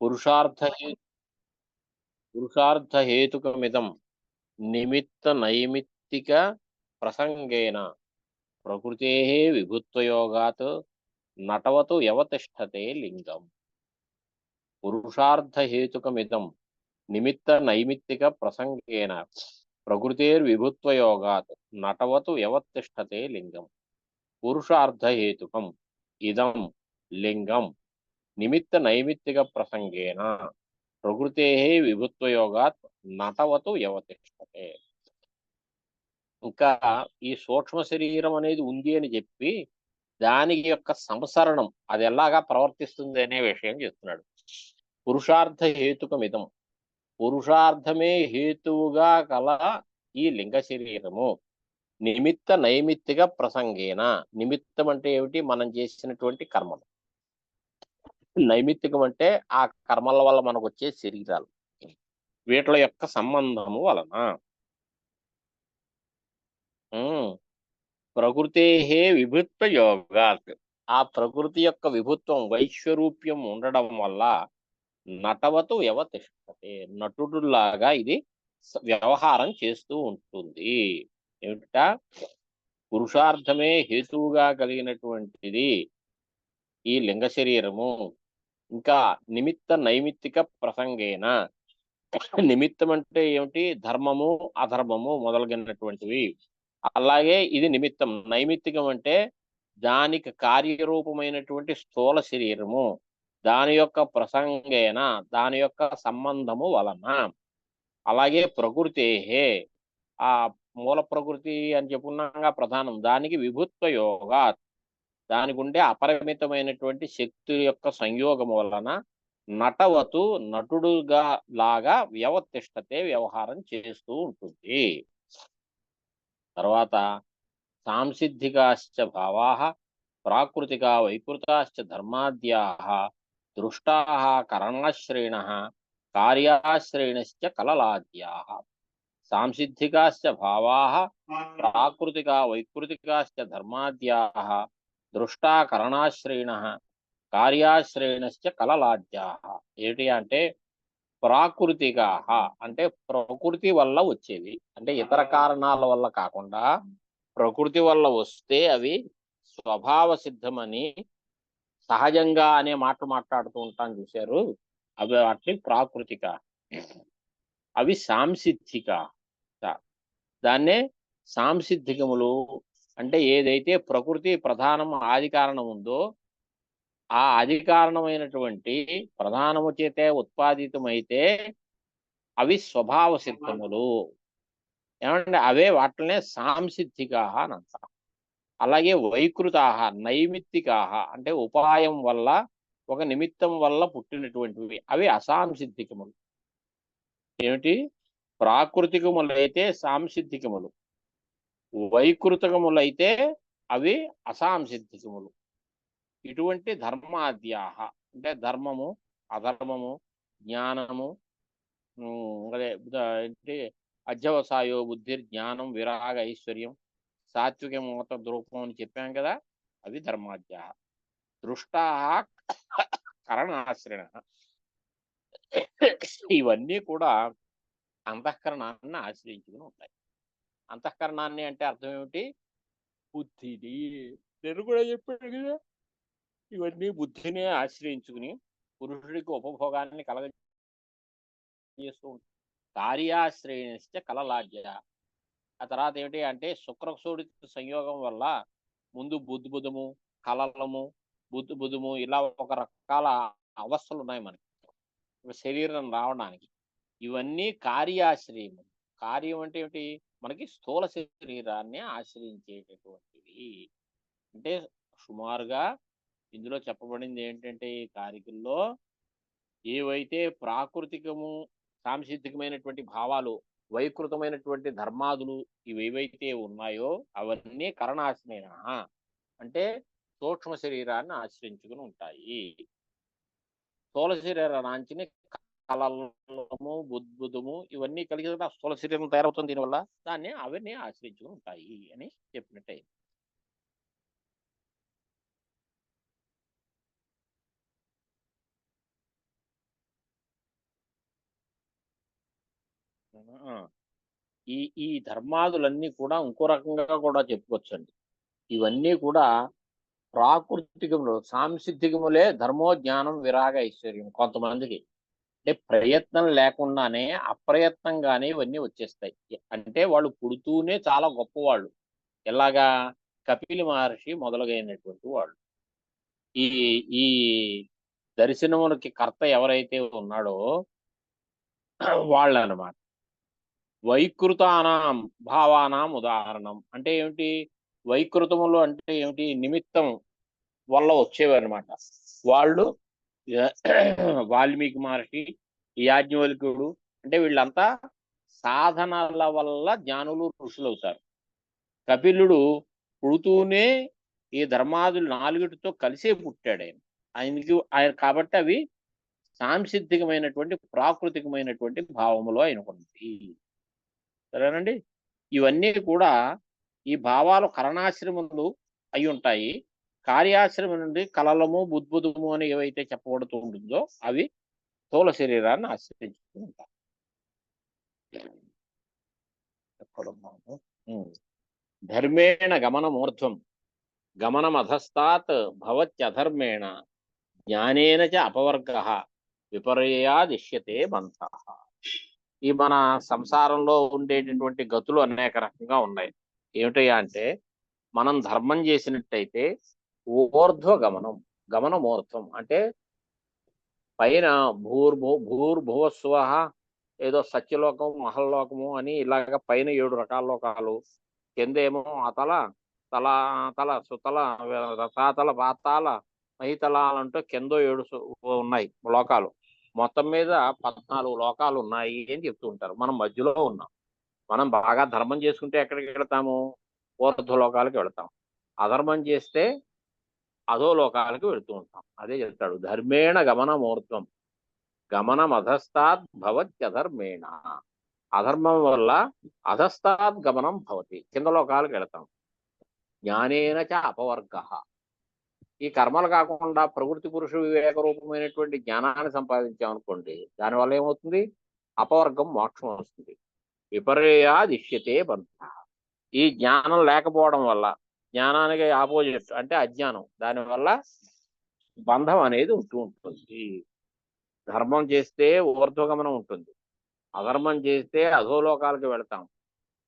పురుషార్థ పురుషార్థహేతుకమిదం నిమిత్త నైమిత్తిక ప్రసంగేన ప్రకృతే విభుత్వయోగాత్ నటవతు యవతిష్టతే లింగం. పురుషార్థహేతుకమిదం నిమిత్త నైమిత్తిక ప్రసంగేన ప్రకృతేర్విభుత్వయోగాత్ నటవతు యవతిష్టతే లింగం. పురుషార్థహేతుకం ఇదం లింగం నిమిత్త నైమిత్తిక ప్రసంగేన ప్రకృతే విభుత్వయోగాత్ నటవతు యవతిష్టతే. ఇంకా ఈ సూక్ష్మ శరీరం అనేది ఉంది అని చెప్పి దానికి యొక్క సంసరణం అది ఎలాగా ప్రవర్తిస్తుంది అనే విషయం చెప్తున్నాడు. పురుషార్థ హేతుకమిదం, పురుషార్థమే హేతువుగా కల ఈ లింగ శరీరము నిమిత్త నైమిత్తిక ప్రసంగేన. నిమిత్తం అంటే ఏమిటి? మనం చేసినటువంటి కర్మలు. నైమిత్తికం అంటే ఆ కర్మల వల్ల మనకు వచ్చే శరీరాలు, వీటిల యొక్క సంబంధము వలన ప్రకృతే విభుత్వ యోగాత్, ఆ ప్రకృతి యొక్క విభుత్వం వైశ్వరూప్యం ఉండడం వల్ల నటవతు వ్యవతిష్టతే, నటుడులాగా ఇది వ్యవహారం చేస్తూ ఉంటుంది. ఏమిట? పురుషార్థమే హేతువుగా కలిగినటువంటిది ఈ లింగ శరీరము. ఇంకా నిమిత్త నైమిత్తిక ప్రసంగేన, నిమిత్తం అంటే ఏమిటి? ధర్మము అధర్మము మొదలగినటువంటివి. అలాగే ఇది నిమిత్తం. నైమిత్తికం అంటే దానికి కార్యరూపమైనటువంటి స్థూల శరీరము, దాని యొక్క ప్రసంగేన, దాని యొక్క సంబంధము వలన. అలాగే ప్రకృతే, ఆ మూల ప్రకృతి అని చెప్పుకున్నాగా ప్రధానం, దానికి విభుత్వ యోగా, దానికి ఉండే అపరిమితమైనటువంటి శక్తి యొక్క సంయోగము వలన నటవతు నటుడుగా లాగా వ్యవతిష్టతే వ్యవహారం చేస్తూ ఉంటుంది. తర్వాత సాంసిద్ధికాశ్చ భావాః ప్రాకృతిక వైకృతాశ్చ ధర్మాద్యాః దృష్టాః కరణాశ్రయిణః కార్యాశ్రయిణశ్చ కలలాద్యాః. సాంసిద్ధికాశ్చ భావాః ప్రాకృతిక వైకృతికాశ్చ ధర్మాద్యాః దృష్టా కరణాశ్రయిణః కార్యాశ్రయిణశ్చ కలలాద్యాః. ఏమిటి అంటే ప్రాకృతికాః అంటే ప్రకృతి వల్ల వచ్చేవి, అంటే ఇతర కారణాల వల్ల కాకుండా ప్రకృతి వల్ల వస్తే అవి స్వభావ సిద్ధమని సహజంగా అనే మాట మాట్లాడుతూ ఉంటాను చూశారు, అవి వాటిని ప్రాకృతిక. అవి సాంసిద్ధిక, దాన్నే సాంసిద్ధికములు అంటే ఏదైతే ప్రకృతి ప్రధానం ఆది కారణం ఉందో ఆ ఆది కారణమైనటువంటి ప్రధానము చేతే ఉత్పాదితమైతే అవి స్వభావ సిద్ధములు. ఏమంటే అవే వాటినే సాంసిద్ధికాహ అని అంటారు. అలాగే వైకృతాహ నైమిత్తికాహ అంటే ఉపాయం వల్ల ఒక నిమిత్తం వల్ల పుట్టినటువంటివి, అవి అసాంసిద్ధికములు. ఏమిటి? ప్రాకృతికములైతే సాంసిద్ధికములు, వైకృతకములైతే అవి అసాంసిద్ధికములు. ఇటువంటి ధర్మాద్యాహ అంటే ధర్మము అధర్మము జ్ఞానము, అదే ఏంటి అధ్యవసాయో బుద్ధి జ్ఞానం విరాగ ఐశ్వర్యం సాత్వికం మొత్తం ద్రూపం అని చెప్పాం కదా, అవి ధర్మాద్యాహ. దృష్టా కరణాశ్రయ, ఇవన్నీ కూడా అంతఃకరణాన్ని ఆశ్రయించుకుని ఉంటాయి. అంతఃకరణాన్ని అంటే అర్థం ఏమిటి? బుద్ధిని. నేను కూడా చెప్పాను కదా, ఇవన్నీ బుద్ధినే ఆశ్రయించుకుని పురుషుడికి ఉపభోగాన్ని కలగజేస్తూ ఉంటాయి. కార్యాశ్రయిణశ్చ కలలాడ్య. ఆ తర్వాత ఏమిటి అంటే శుక్రసూడి సంయోగం వల్ల ముందు బుద్ధిబుధము కలలము బుద్ధిబుధము ఇలా ఒక రకాల అవస్థలు ఉన్నాయి మనకి శరీరం రావడానికి. ఇవన్నీ కార్యాశ్రయము. కార్యం అంటే ఏమిటి? మనకి స్థూల శరీరాన్ని ఆశ్రయించేటటువంటివి. అంటే సుమారుగా ఇందులో చెప్పబడింది ఏంటంటే ఈ కారికల్లో ఏవైతే ప్రాకృతికము సాంసిద్ధికమైనటువంటి భావాలు వైకృతమైనటువంటి ధర్మాదులు ఇవేవైతే ఉన్నాయో అవన్నీ కరణాశ్రయ అంటే సూక్ష్మ శరీరాన్ని ఆశ్రయించుకుని ఉంటాయి. స్థూల శరీరాన్ని కలము బుద్బుధము ఇవన్నీ కలిగి స్థూల శరీరం తయారవుతుంది, దీనివల్ల దాన్ని అవన్నీ ఆశ్రయించుకుని ఉంటాయి అని చెప్పినట్టే. ఆ! ఈ ఈ ధర్మాదులన్నీ కూడా ఇంకో రకంగా కూడా చెప్పుకోవచ్చండి. ఇవన్నీ కూడా ప్రాకృతికములు, సాంసిద్ధికములే ధర్మో, జ్ఞానం, విరాగ, ఐశ్వర్యం కొంతమందికి. అంటే ప్రయత్నం లేకుండానే అప్రయత్నంగానే ఇవన్నీ వచ్చేస్తాయి. అంటే వాళ్ళు పుడుతూనే చాలా గొప్పవాళ్ళు. ఎలాగా? కపిల మహర్షి మొదలుగైనటువంటి వాళ్ళు. ఈ ఈ దర్శనములకి కర్త ఎవరైతే ఉన్నాడో వాళ్ళనమాట. వైకృతానాం భావానాం ఉదాహరణం. అంటే ఏమిటి? వైకృతములు అంటే ఏమిటి? నిమిత్తం వల్ల వచ్చేవన్నమాట. వాళ్ళు య వాల్మీకి మహర్షి, యాజ్ఞవల్క్యుడు అంటే వీళ్ళంతా సాధనల వల్ల జ్ఞానులు, ఋషులవుతారు. కపిలుడు పుడుతూనే ఈ ధర్మాదులు నాలుగిటితో కలిసే పుట్టాడాయన. ఆయన కాబట్టి అవి సాంసిద్ధికమైనటువంటి, ప్రాకృతికమైనటువంటి భావములో ఆయనకున్నది. సరేనండి? ఇవన్నీ కూడా ఈ భావాలు కరణాశ్రమములు అయ్యుంటాయి. కార్యాశ్రమం నుండి కలలము, బుద్బుదము అని ఏవైతే చెప్పబడుతూ ఉంటుందో అవి స్థూల శరీరాన్ని ఆశ్రయించుతూ ఉంటాయి. ఎక్కడున్నాము? హ్మ్. ధర్మేణ గమనమూర్ధ్వం గమనమధస్తాత్ భవత్యధర్మేణ జ్ఞానేన చ అపవర్గః విపర్యయాదిష్యతే బంధః. ఈ మన సంసారంలో ఉండేటటువంటి గతులు అనేక రకంగా ఉన్నాయి. ఏమిటయ్యా అంటే, మనం ధర్మం చేసినట్టయితే ఊర్ధ్వ గమనం, గమనమూర్ధ్వం అంటే పైన భూర్భువస్సువః ఏదో సత్యలోకం, మహల్లోకము అని ఇలాగ పైన 7 రకాల లోకాలు. కిందేమో అతల, తల తల, సుతల, రసాతల, పాతాళ, మహీతలాలంటూ కిందో 7 ఉన్నాయి లోకాలు. మొత్తం మీద 14 లోకాలు ఉన్నాయి అని చెప్తూ ఉంటారు. మనం మధ్యలో ఉన్నాం. మనం బాగా ధర్మం చేసుకుంటే ఎక్కడికి వెళతాము? ఊర్ధ్వ లోకాలకి వెళతాం. అధర్మం చేస్తే అధో లోకాలకు వెళుతూ ఉంటాం. అదే చెప్తాడు. ధర్మేణ గమనమూర్ధ్వం గమనమధస్తాద్ భవత్యధర్మేణ. అధర్మం వల్ల అధస్తాద్ గమనం భవతి. కింద లోకాలకు వెళతాం. జ్ఞానేన చ అపవర్గః. ఈ కర్మలు కాకుండా ప్రకృతి పురుష వివేక రూపమైనటువంటి జ్ఞానాన్ని సంపాదించామనుకోండి, దానివల్ల ఏమవుతుంది? అపవర్గం, మోక్షం వస్తుంది. విపర్యయాదిష్యతే బంధ. ఈ జ్ఞానం లేకపోవడం వల్ల, జ్ఞానానికి ఆపోజిట్ అంటే అజ్ఞానం, దానివల్ల బంధం అనేది ఉంటూ ఉంటుంది. ధర్మం చేస్తే ఊర్ధ్వగమనం ఉంటుంది. అధర్మం చేస్తే అధోలోకాలకు వెళతాం.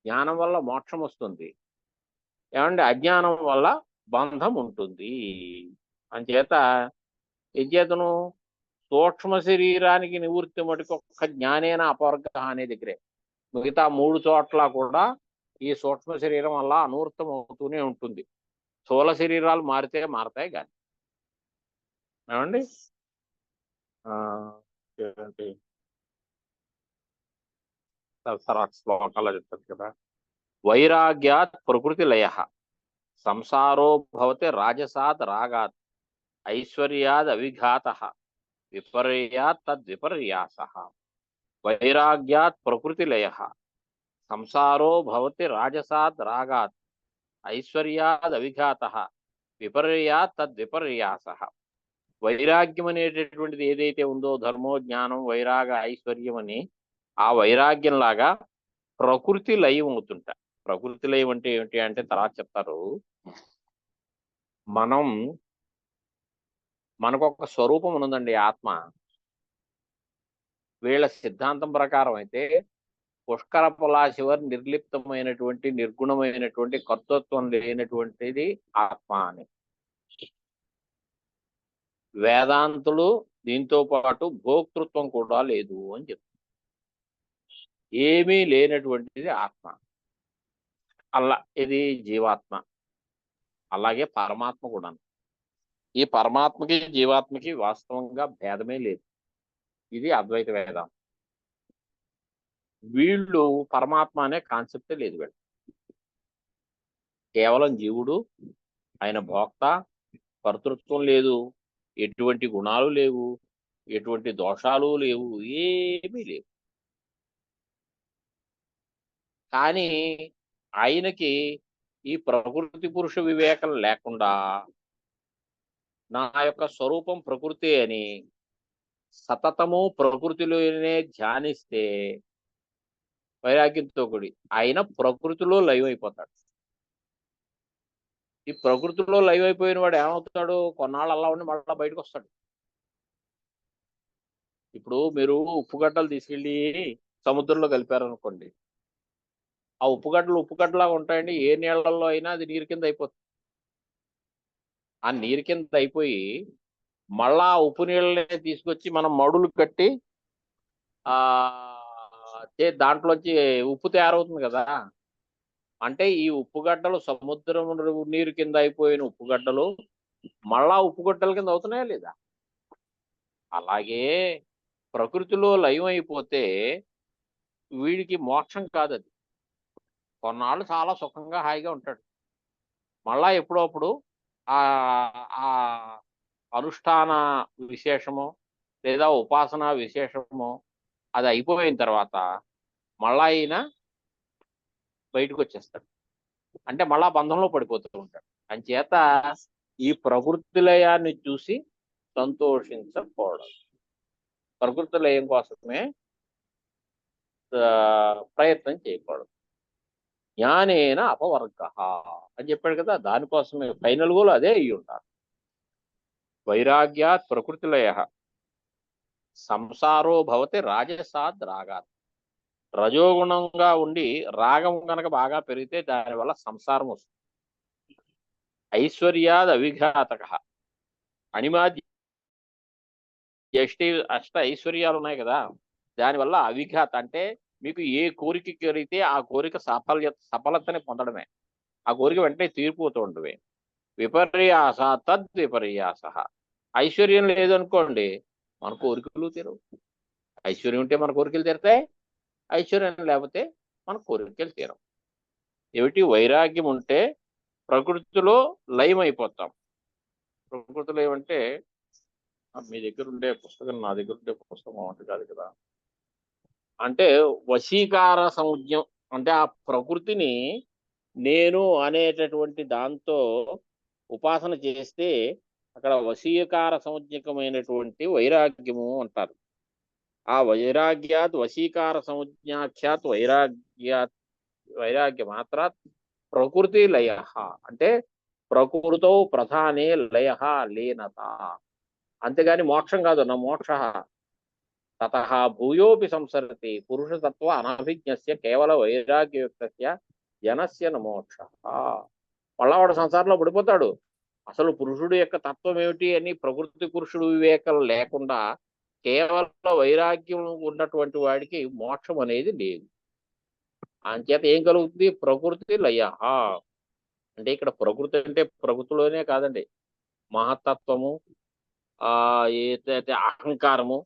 జ్ఞానం వల్ల మోక్షం వస్తుంది. ఏమంటే అజ్ఞానం వల్ల బంధం ఉంటుంది. అంచేత విద్యతను సూక్ష్మ శరీరానికి నివృత్తి మటుకు ఒక్క జ్ఞానేన అపవర్గ అనే దగ్గరే. మిగతా 3 చోట్ల కూడా ఈ సూక్ష్మ శరీరం వల్ల అనూర్తం అవుతూనే ఉంటుంది. స్థూల శరీరాలు మారితే మారతాయి కానీ. ఏమండి? ఏంటి తర్వాత శ్లోకాల్లో చెప్తారు కదా. వైరాగ్యాత్ ప్రకృతి లయ సంసారో భవతి రాజసాత్ రాగాత్ ఐశ్వర్యాద్ అవిఘాత విపర్యాత్ తద్విపర్యాస. వైరాగ్యాత్ ప్రకృతి లయ సంసారో భవతి రాజసాత్ రాగాత్ ఐశ్వర్యాద్ అవిఘాత విపర్యాత్ తద్విపర్యాస. వైరాగ్యం అనేటటువంటిది ఏదైతే ఉందో, ధర్మో, జ్ఞానం, వైరాగ, ఐశ్వర్యం అని, ఆ వైరాగ్యం లాగా ప్రకృతి లయం అవుతుంట. ప్రకృతి లయం అంటే ఏమిటి అంటే తర్వాత చెప్తారు. మనకొక స్వరూపం ఉన్నదండి, ఆత్మ. వీళ్ళ సిద్ధాంతం ప్రకారం అయితే పుష్కర పులాశివర్ నిర్లిప్తమైనటువంటి, నిర్గుణమైనటువంటి, కర్తృత్వం లేనటువంటిది ఆత్మ అని. వేదాంతులు దీంతో పాటు భోక్తృత్వం కూడా లేదు అని చెప్తారు. ఏమీ లేనటువంటిది ఆత్మ. ఇది జీవాత్మ. అలాగే పరమాత్మ కూడా. ఈ పరమాత్మకి, జీవాత్మకి వాస్తవంగా భేదమే లేదు. ఇది అద్వైత వేదాంతం. వీళ్ళు పరమాత్మ అనే కాన్సెప్టే లేదు వీళ్ళు. కేవలం జీవుడు, ఆయన భోక్త, కర్తృత్వం లేదు, ఎటువంటి గుణాలు లేవు, ఎటువంటి దోషాలు లేవు, ఏమీ లేవు. కానీ ఆయనకి ఈ ప్రకృతి పురుష వివేకం లేకుండా నా యొక్క స్వరూపం ప్రకృతి అని సతతము ప్రకృతిలోనే ధ్యానిస్తే వైరాగ్యంతో కూడి ఆయన ప్రకృతిలో లైవ్ అయిపోతాడు. ఈ ప్రకృతిలో లైవ్ అయిపోయిన వాడు ఏమవుతాడు? కొన్నాళ్ళు అలా ఉండి మళ్ళా బయటకు వస్తాడు. ఇప్పుడు మీరు ఉప్పుగడ్డలు తీసుకెళ్ళి సముద్రంలో కలిపారనుకోండి, ఆ ఉప్పుగడ్డలాగా ఉంటాయండి. ఏ నీళ్ళల్లో అయినా అది నీరు కింద అయిపోతుంది. ఆ నీరు కింద అయిపోయి మళ్ళా ఆ ఉప్పు నీళ్ళనే తీసుకొచ్చి మనం మడులు కట్టి ఆ దాంట్లోంచి ఉప్పు తయారవుతుంది కదా. అంటే ఈ ఉప్పుగడ్డలు సముద్రం నీరు కింద అయిపోయిన ఉప్పుగడ్డలు మళ్ళా ఉప్పుగడ్డల కింద అవుతున్నాయా లేదా? అలాగే ప్రకృతిలో లయం అయిపోతే వీడికి మోక్షం కాదది. కొన్నాళ్ళు చాలా సుఖంగా హాయిగా ఉంటాడు. మళ్ళా ఎప్పుడో అప్పుడు ఆ ఆ అనుష్ఠాన విశేషమో లేదా ఉపాసన విశేషమో అది అయిపోయిన తర్వాత మళ్ళా ఈయన బయటకు వచ్చేస్తాడు. అంటే మళ్ళా బంధంలో పడిపోతూ ఉంటాడు. అంచేత ఈ ప్రకృతి లయాన్ని చూసి సంతోషించకూడదు. ప్రకృతి లయం కోసమే ప్రయత్నం చేయకూడదు. జ్ఞానేన అపవర్గ అని చెప్పాడు కదా. దానికోసమే ఫైనల్ గోల్ అదే అయ్యి ఉంటారు. వైరాగ్యాత్ ప్రకృతి లయ సంసారో భవతి రాజసాద్ రాగాత్. రజోగుణంగా ఉండి రాగం కనుక బాగా పెరిగితే దానివల్ల సంసారం వస్తుంది. ఐశ్వర్యాద్ అవిఘాతక అణిమాది అష్ట ఐశ్వర్యాలు ఉన్నాయి కదా. దానివల్ల అవిఘాత అంటే మీకు ఏ కోరిక కలిగితే ఆ కోరిక సఫలతని పొందడమే. ఆ కోరిక వెంటనే తీరిపోతూ ఉండవే. విపర్యాస తద్విపర్యాస. ఐశ్వర్యం లేదనుకోండి మన కోరికలు తీరవు. ఐశ్వర్యం ఉంటే మన కోరికలు తీరుతాయి, ఐశ్వర్యం లేకపోతే మన కోరికలు తీరవు. ఏమిటి? వైరాగ్యం ఉంటే ప్రకృతిలో లయం అయిపోతాం. ప్రకృతిలో ఏమంటే మీ దగ్గర ఉండే పుస్తకం నా దగ్గర ఉండే పుస్తకం ఒకటి కాదు కదా. అంటే వశీకార సంజ్ఞం అంటే ఆ ప్రకృతిని నేను అనేటటువంటి దాంతో ఉపాసన చేస్తే అక్కడ వశీకార సంజ్ఞకమైనటువంటి వైరాగ్యము అంటారు. ఆ వైరాగ్యాత్ వశీకార సంజ్ఞాఖ్యాత్ వైరాగ్య మాత్రాత్ ప్రకృతి లయ అంటే ప్రకృతో ప్రధానే లయ లీనత. అంతేగాని మోక్షం కాదు. నా మోక్ష తత భూయోపి సంసరతి పురుషతత్వ అనభిజ్ఞస్య కేవల వైరాగ్యయుక్తస్య జనస్య మోక్ష. మళ్ళా వాడు సంసారంలో పడిపోతాడు. అసలు పురుషుడు యొక్క తత్వం ఏమిటి అని ప్రకృతి పురుషుడు వివేకం లేకుండా కేవలం వైరాగ్యం ఉన్నటువంటి వాడికి మోక్షం అనేది లేదు. అంచేత ఏం కలుగుతుంది? ప్రకృతి లయ. అంటే ఇక్కడ ప్రకృతి అంటే ప్రకృతిలోనే కాదండి, మహత్తత్వము, ఏదైతే అహంకారము,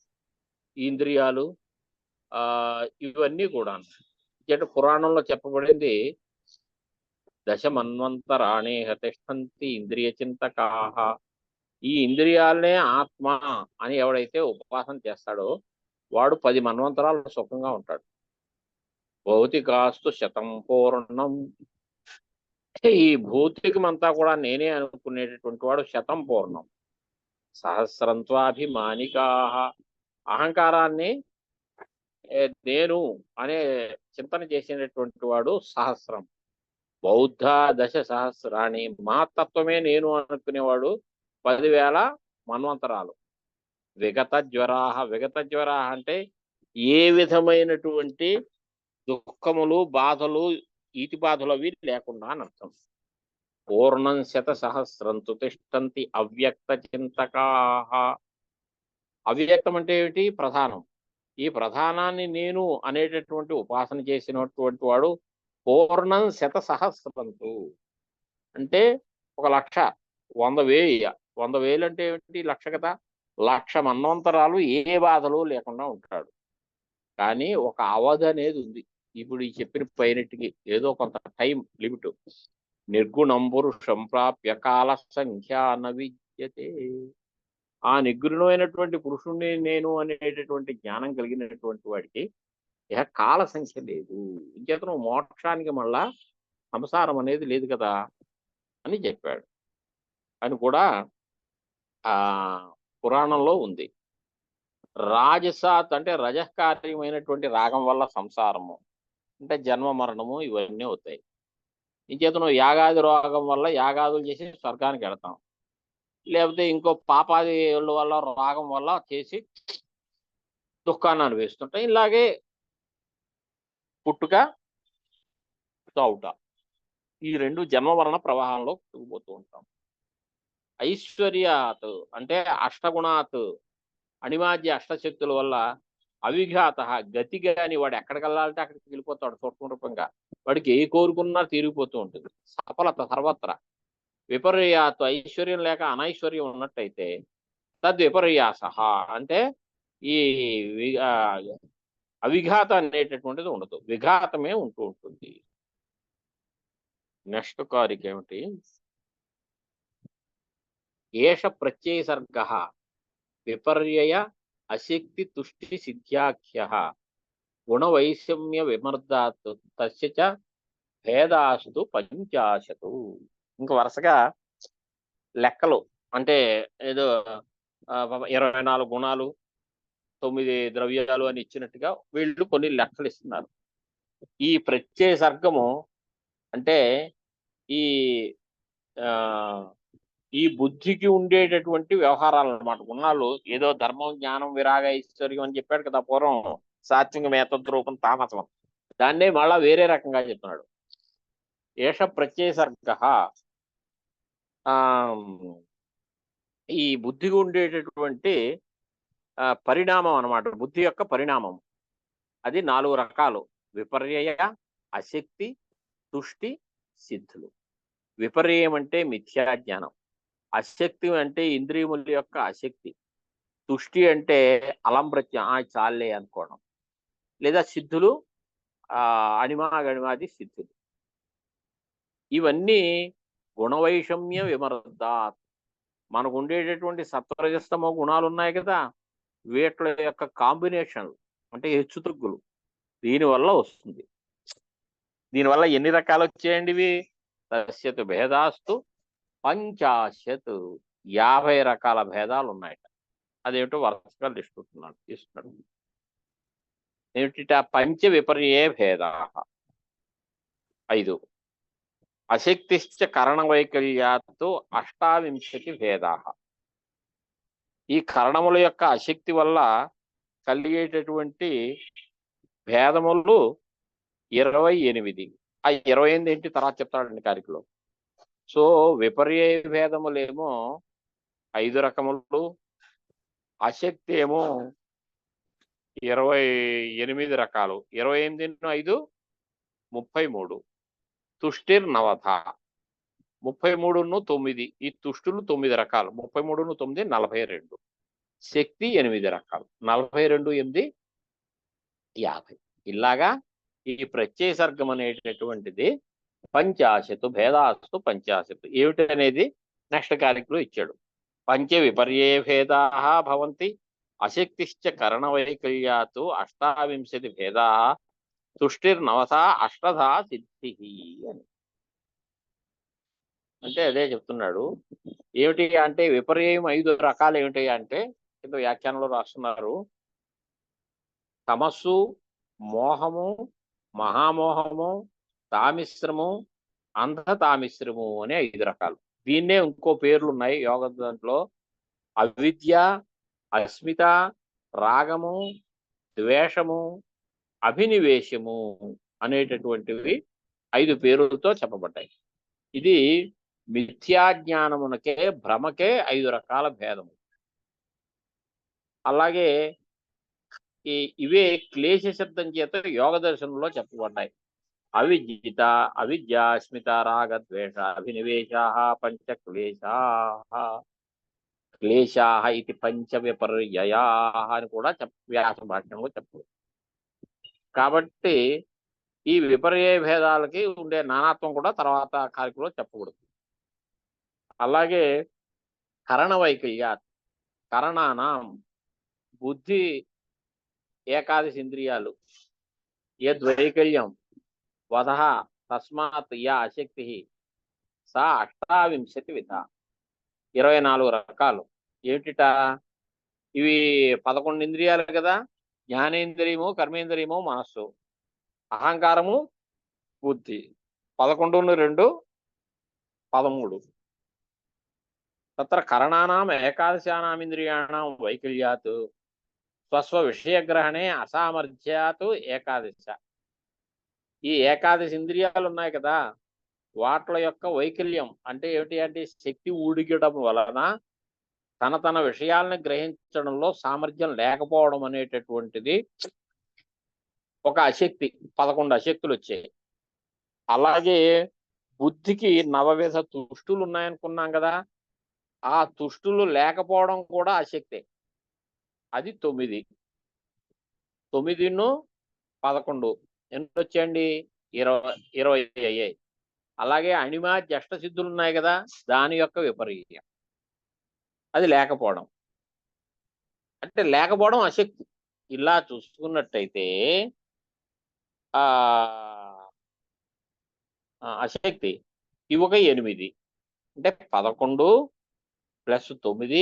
ఇంద్రియాలు, ఇవన్నీ కూడా అంటే పురాణంలో చెప్పబడింది దశమన్వంతరాణి తిష్టంతి ఇంద్రియ చింతకాహ. ఈ ఇంద్రియాలనే ఆత్మ అని ఎవడైతే ఉపాసన చేస్తాడో వాడు 10 మన్వంతరాలు సుఖంగా ఉంటాడు. భౌతికాస్తు శతం పూర్ణం. ఈ భౌతికమంతా కూడా నేనే అనుకునేటటువంటి వాడు శతం పూర్ణం. సహస్రంత్వాభిమానికా. అహంకారాన్ని నేను అనే చింతన చేసినటువంటి వాడు సహస్రం. బౌద్ధ దశ సహస్రాన్ని. మహత్తత్వమే నేను అనుకునేవాడు 10,000 మన్వంతరాలు. విగత జ్వరాహ. విగత జ్వరాహ అంటే ఏ విధమైనటువంటి దుఃఖములు, బాధలు, ఈతి బాధలు అవి లేకుండా అని అర్థం. పూర్ణం శత సహస్రంతు తిష్టంతి అవ్యక్త చింతకాహ. అవ్యక్తం అంటే ఏమిటి? ప్రధానం. ఈ ప్రధానాన్ని నేను అనేటటువంటి ఉపాసన చేసినటువంటి వాడు పూర్ణం శత సహస్రంతు అంటే 1,00,000, 100,000. 100,000 అంటే ఏమిటి? 1,00,000 కదా. 1,00,000 మన్వంతరాలు ఏ బాధలు లేకుండా ఉంటాడు. కానీ ఒక అవధి అనేది ఉంది. ఇప్పుడు ఈ చెప్పిన పైనటికి ఏదో కొంత టైం లిమిట్. నిర్గుణం పురుషం ప్రాప్య కాల సంఖ్యాన విద్యతే. ఆ నిర్గుణమైనటువంటి పురుషుణ్ణి నేను అనేటటువంటి జ్ఞానం కలిగినటువంటి వాడికి ఇక కాల సంఖ్య లేదు. ఇంకేతను మోక్షానికి మళ్ళా సంసారం అనేది లేదు కదా అని చెప్పాడు అని కూడా ఆ పురాణంలో ఉంది. రాజసాత్ అంటే రజకార్యమైనటువంటి రాగం వల్ల సంసారము. అంటే జన్మ మరణము ఇవన్నీ అవుతాయి. ఇంచేత నువ్వు యాగాది రోగం వల్ల యాగాదులు చేసి స్వర్గానికి వెళతాం. లేకపోతే ఇంకో పాపాదిల వల్ల రోగం వల్ల చేసి దుఃఖాన్ని అనుభవిస్తుంటాం. ఇలాగే పుట్టుక, చావుట ఈ 2 జన్మ మరణ ప్రవాహంలో కొట్టుకుపోతూ ఉంటాం. ఐశ్వర్యాత్ అంటే అష్టగుణాత్ అణిమాద్య అష్టశక్తుల వల్ల అవిఘాత గతి గాని వాడు ఎక్కడికి వెళ్ళాలంటే అక్కడికి వెళ్ళిపోతాడు సూక్ష్మ రూపంగా. వాడికి ఏ కోరుకున్నా తీరిగిపోతూ ఉంటుంది. సఫలత సర్వత్ర. విపర్యాత్ ఐశ్వర్యం లేక అనైశ్వర్యం ఉన్నట్టయితే తద్విపర్యాస అంటే ఈ అవిఘాత అనేటటువంటిది ఉండదు, విఘాతమే ఉంటూ ఉంటుంది. నెక్స్ట్ కారిక ఏమిటి? ఏష ప్రత్యయసర్గ విపర్యయ అశక్తి తుష్టి సిద్ధ్యాఖ్య గుణవైషమ్య విమర్దాత్ తస్య చ భేదాస్తు పంచాశతు. ఇంక వరుసగా లెక్కలు అంటే ఏదో 24 గుణాలు 9 ద్రవ్యాలు అని ఇచ్చినట్టుగా వీళ్ళు కొన్ని లెక్కలు ఇస్తున్నారు. ఈ ప్రత్యయ సర్గము అంటే ఈ ఈ బుద్ధికి ఉండేటటువంటి వ్యవహారాలు అన్నమాట. గుణాలు ఏదో ధర్మం జ్ఞానం విరాగ ఐశ్వర్యం అని చెప్పాడు కదా పూర్వం, సాత్విక మేతద్ రూపం తామసం. దాన్నే మళ్ళా వేరే రకంగా చెప్తున్నాడు. ఏష ప్రత్యయ సర్గ ఈ బుద్ధికి ఉండేటటువంటి పరిణామం అన్నమాట. బుద్ధి యొక్క పరిణామం అది 4 రకాలు: విపర్యయ, అశక్తి, తుష్టి, సిద్ధులు. విపర్యయం అంటే మిథ్యాజ్ఞానం, అశక్తి అంటే ఇంద్రియముల యొక్క అశక్తి, తుష్టి అంటే అలంప్రత్యం చాలే అనుకోవడం, లేదా సిద్ధులు అణిమాగణిమాది సిద్ధులు. ఇవన్నీ గుణవైషమ్య విమర్దాత్. మనకు ఉండేటటువంటి సత్వరజస్తమో గుణాలు ఉన్నాయి కదా, వీటి యొక్క కాంబినేషన్ అంటే హెచ్చుతగ్గులు దీనివల్ల వస్తుంది. దీనివల్ల ఎన్ని రకాలు వచ్చాయండి ఇవి? తస్యతు భేదాస్తు పంచాశత్ 50 రకాల భేదాలు ఉన్నాయట. అదేమిటో వరుసగా లిస్ట్ ఇస్తున్నాడు. ఏమిటిట? పంచ విపర్యే భేదా 5, అశక్తిశ్చ కరణ వైకల్యాత్తు 28 భేదా. ఈ కరణముల యొక్క అశక్తి వల్ల కలిగేటటువంటి భేదములు 28. ఆ 28 ఏంటి తర్వాత చెప్తాడండి కారికలో. సో విపర్య భేదములేమో 5 రకములు, అశక్తి ఏమో 28 రకాలు. 28 5 33. తుష్టిర్ నవధ 33ను 9. ఈ తుష్టులు 9 రకాలు. 33ను 9 42. శక్తి 8 రకాలు. 42 8 50. ఇలాగా ఈ ప్రత్యయ సర్గం అనేటటువంటిది పంచాశతు భేదాస్తు పంచాశతు ఏమిటి అనేది నెక్స్ట్ కారికలో ఇచ్చాడు. పంచ విపర్యే భేదా భవంతి, అశక్తిశ్చ కరణ వైకల్యాతు 28 భేదా, తుష్టిర్నవస అష్టధా సిద్ధి అని. అంటే అదే చెప్తున్నాడు. ఏమిటి అంటే విపర్యయం 5 రకాలు ఏమిటి అంటే కింద వ్యాఖ్యానంలో రాస్తున్నారు. తమస్సు, మోహము, మహామోహము, తామిశ్రము, అంధతామిశ్రము అనే 5 రకాలు. దీన్నే ఇంకో పేర్లు ఉన్నాయి యోగ దాంట్లో. అవిద్య, అస్మిత, రాగము, ద్వేషము, అభినివేశము అనేటటువంటివి 5 పేరులతో చెప్పబడ్డాయి. ఇది మిథ్యాజ్ఞానమునకే భ్రమకే 5 రకాల భేదము. అలాగే ఇవే క్లేశ శబ్దం చేత యోగ దర్శనంలో చెప్పబడ్డాయి. అవిద్యిత, అవిద్య, అస్మిత, రాగ, ద్వేష, అభినివేశా పంచ క్లేశా. క్లేశా ఇది పంచ విపర్యయా అని కూడా వ్యాస భాష్యంలో చెప్పు. కాబట్టి ఈ విపర్యయ భేదాలకి ఉండే నానాత్వం కూడా తర్వాత కారికలో చెప్పకూడదు. అలాగే కరణ వైకల్యా, కరణానాం బుద్ధి ఏకాదశి ఇంద్రియాలు యద్వైకల్యం వధ తస్మాత్ యా అశక్తి సా 28 విధ. 24 రకాలు ఏమిటిట? ఇవి 11 ఇంద్రియాలు కదా, జ్ఞానేంద్రియము, కర్మేంద్రియము, మనస్సు. అహంకారము బుద్ధి 11 2 13. తత్ర కరణానాం ఏకాదశానామింద్రియాణం వైకల్యాత్ స్వస్వ విషయగ్రహణే అసామర్థ్యాత్ ఏకాదశ. ఈ ఏకాదశి ఇంద్రియాలు ఉన్నాయి కదా, వాటి యొక్క వైకల్యం అంటే ఏమిటి అంటే శక్తి ఊడిగడం వలన తన విషయాలను గ్రహించడంలో సామర్థ్యం లేకపోవడం అనేటటువంటిది ఒక అశక్తి. 11 అశక్తులు వచ్చాయి. అలాగే బుద్ధికి నవవిధ తుష్టులు ఉన్నాయనుకున్నాం కదా, ఆ తుష్టులు లేకపోవడం కూడా అశక్తే. అది 9. 9 11 ఎన్ని వచ్చాయండి? 20 అయ్యాయి. అలాగే అణిమ జష్ట సిద్ధులు ఉన్నాయి కదా, దాని యొక్క విపరీతం అది లేకపోవడం. అంటే లేకపోవడం అశక్తి. ఇలా చూసుకున్నట్టయితే అశక్తి ఇవి ఒక 8 అంటే 11 + 9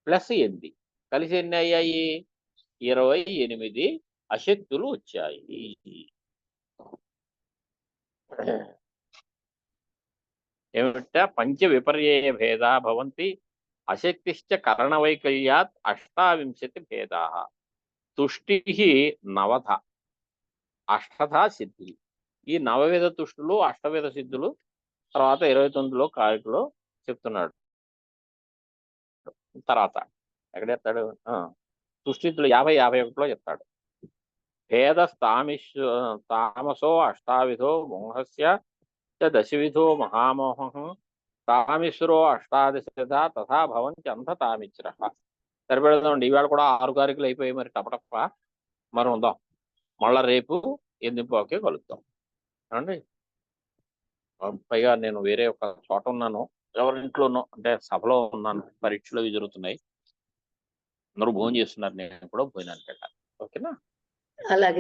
+ 8 కలిసి ఎన్ని అయ్యాయి? 28 అశక్తులు వచ్చాయి. ఏమిట? పంచ విపర్యయ భేదా భవంతి అశక్తిశ్చ కరణవైకల్యాత్ 28 భేదా. తుష్టి 9 అష్టధ సిద్ధి. ఈ 9 తుష్టులు 8 సిద్ధులు తర్వాత 29లో కారికలో చెప్తున్నాడు. తర్వాత ఎక్కడ చెప్తాడు? తుష్టితులు 50 51లో చెప్తాడు. భేద తామసో అష్టావిధో మోహస్య దశవిధో మహామోహం తామిశ్రో అష్టాదశ తథా భవంతి అంధ తామిశ్ర. సరిపెడదామండి. ఇవాళ కూడా 6 కారికలు అయిపోయాయి. మరి టపటప్ప మరి ఉందాం. మళ్ళా రేపు 8:15కే కలుద్దాం అండి. పైగా నేను వేరే ఒక చోట ఉన్నాను, ఎవరింట్లోనో అంటే సభలో ఉన్నాను, పరీక్షలు అవి జరుగుతున్నాయి, అందరూ భోజనం చేస్తున్నారు, నేను కూడా భోజనానికి వెళ్ళాలి. ఓకేనా? అలాగే.